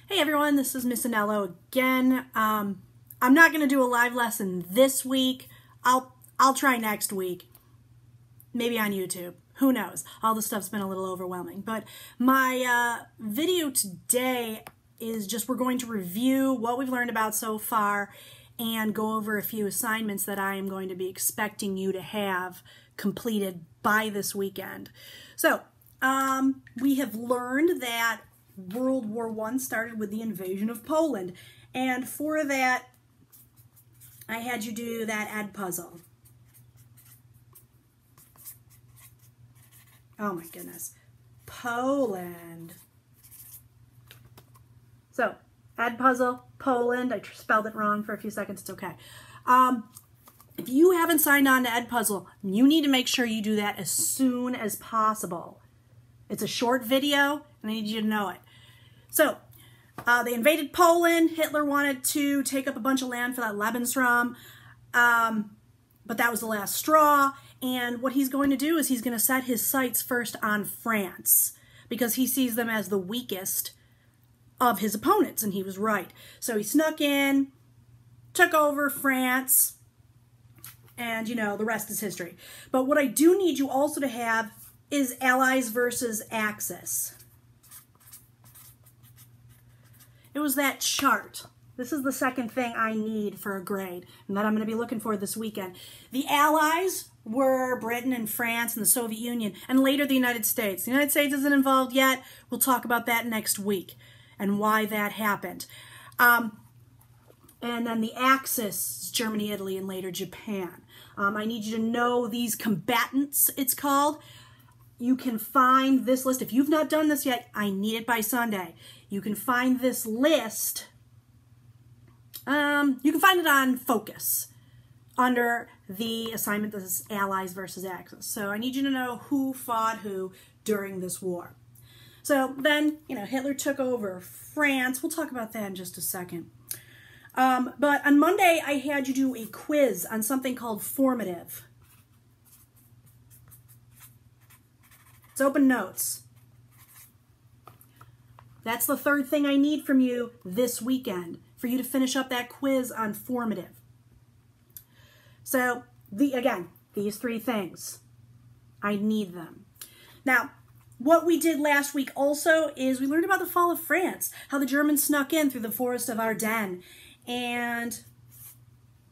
Hey everyone, this is Miss Anello again. I'm not going to do a live lesson this week. I'll try next week. Maybe on YouTube. Who knows? All the stuff's been a little overwhelming. But my video today is just we're going to review what we've learned about so far and go over a few assignments that I am going to be expecting you to have completed by this weekend. So, we have learned that World War I started with the invasion of Poland. And for that, I had you do that Edpuzzle. Oh my goodness. Poland. So, Edpuzzle, Poland. I spelled it wrong for a few seconds. It's okay. If you haven't signed on to Edpuzzle, you need to make sure you do that as soon as possible. It's a short video, and I need you to know it. So, they invaded Poland. Hitler wanted to take up a bunch of land for that Lebensraum, but that was the last straw. And what he's going to do is he's going to set his sights first on France because he sees them as the weakest of his opponents, and he was right. So he snuck in, took over France, and, you know, the rest is history. But what I do need you also to have is Allies versus Axis. It was that chart. This is the second thing I need for a grade, and that I'm going to be looking for this weekend. The Allies were Britain and France and the Soviet Union, and later the United States. The United States isn't involved yet. We'll talk about that next week and why that happened. And then the Axis, Germany, Italy, and later Japan. I need you to know these combatants, it's called. You can find this list. If you've not done this yet, I need it by Sunday. You can find this list. You can find it on Focus under the assignment that is Allies versus Axis. So I need you to know who fought who during this war. So then, you know, Hitler took over France. We'll talk about that in just a second. But on Monday, I had you do a quiz on something called formative. It's open notes. That's the third thing I need from you this weekend, for you to finish up that quiz on formative. So, again, these three things, I need them. Now, what we did last week also is we learned about the fall of France, how the Germans snuck in through the forest of Ardennes and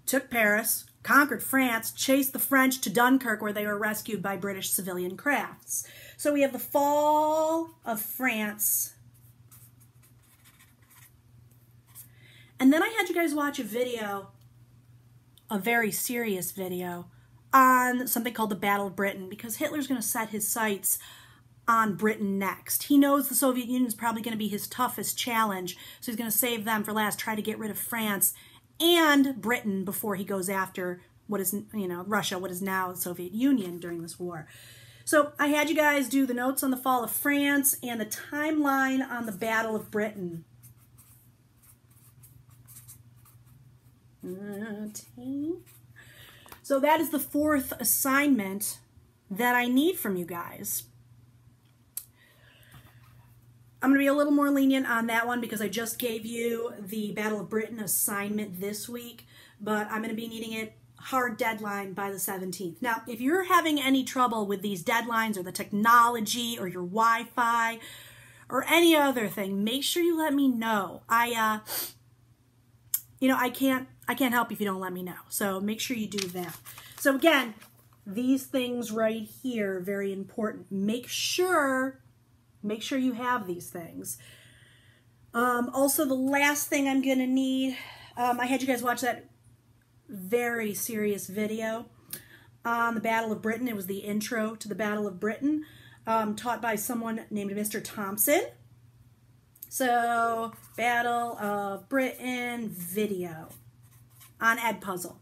took Paris, conquered France, chased the French to Dunkirk, where they were rescued by British civilian crafts. So we have the fall of France. And then I had you guys watch a video, a very serious video, on something called the Battle of Britain, because Hitler's going to set his sights on Britain next. He knows the Soviet Union is probably going to be his toughest challenge, so he's going to save them for last, try to get rid of France and Britain before he goes after what is, you know, Russia, what is now the Soviet Union during this war. So I had you guys do the notes on the fall of France and the timeline on the Battle of Britain. So that is the fourth assignment that I need from you guys. I'm going to be a little more lenient on that one because I just gave you the Battle of Britain assignment this week, but I'm going to be needing it hard deadline by the 17th. Now, if you're having any trouble with these deadlines or the technology or your Wi-Fi or any other thing, make sure you let me know. You know, I can't help if you don't let me know. So make sure you do that. So again, these things right here, very important. Make sure you have these things. Also, the last thing I'm going to need, I had you guys watch that very serious video on the Battle of Britain. It was the intro to the Battle of Britain, taught by someone named Mr. Thompson. So, Battle of Britain video on Edpuzzle.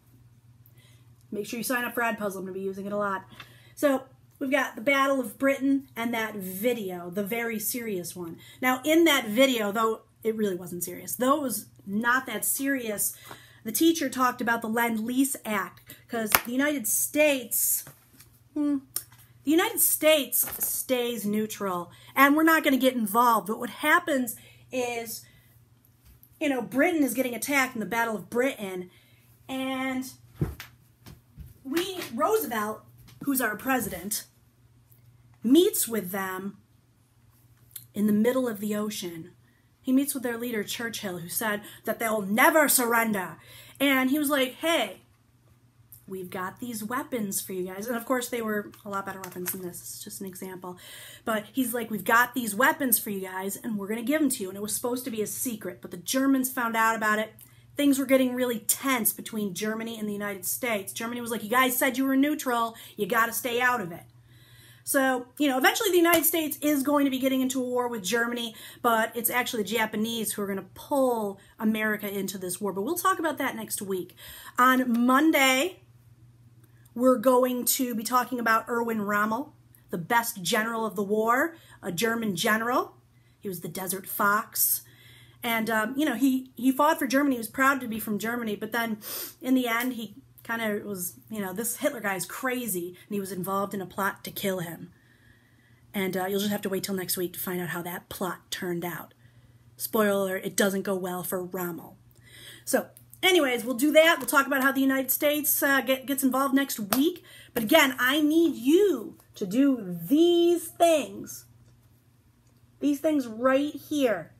Make sure you sign up for Edpuzzle. I'm going to be using it a lot. So, we've got the Battle of Britain and that video, the very serious one. Now, in that video, though it really wasn't serious, though it was not that serious, the teacher talked about the Lend-Lease Act, because the United States stays neutral, and we're not going to get involved. But what happens is Britain is getting attacked in the Battle of Britain, and Roosevelt, who's our president, meets with them in the middle of the ocean. He meets with their leader, Churchill, who said that they'll never surrender. And he was like, hey, we've got these weapons for you guys. And of course, they were a lot better weapons than this. It's just an example. But he's like, we've got these weapons for you guys, and we're going to give them to you. And it was supposed to be a secret, but the Germans found out about it. Things were getting really tense between Germany and the United States. Germany was like, you guys said you were neutral. You got to stay out of it. So, eventually the United States is going to be getting into a war with Germany, but it's actually the Japanese who are going to pull America into this war. But we'll talk about that next week. On Monday, we're going to be talking about Erwin Rommel, the best general of the war, a German general. He was the Desert Fox. And, he fought for Germany. He was proud to be from Germany. But then in the end, he kind of was, this Hitler guy is crazy. And he was involved in a plot to kill him. And you'll just have to wait till next week to find out how that plot turned out. Spoiler, it doesn't go well for Rommel. So, anyways, we'll do that. We'll talk about how the United States gets involved next week. But again, I need you to do these things. These things right here.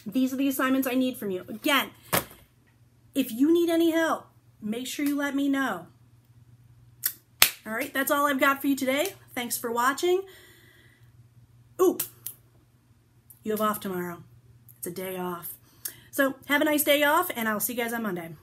These are the assignments I need from you. Again, if you need any help, make sure you let me know. All right, that's all I've got for you today. Thanks for watching. Ooh, you have off tomorrow. It's a day off. So have a nice day off, and I'll see you guys on Monday.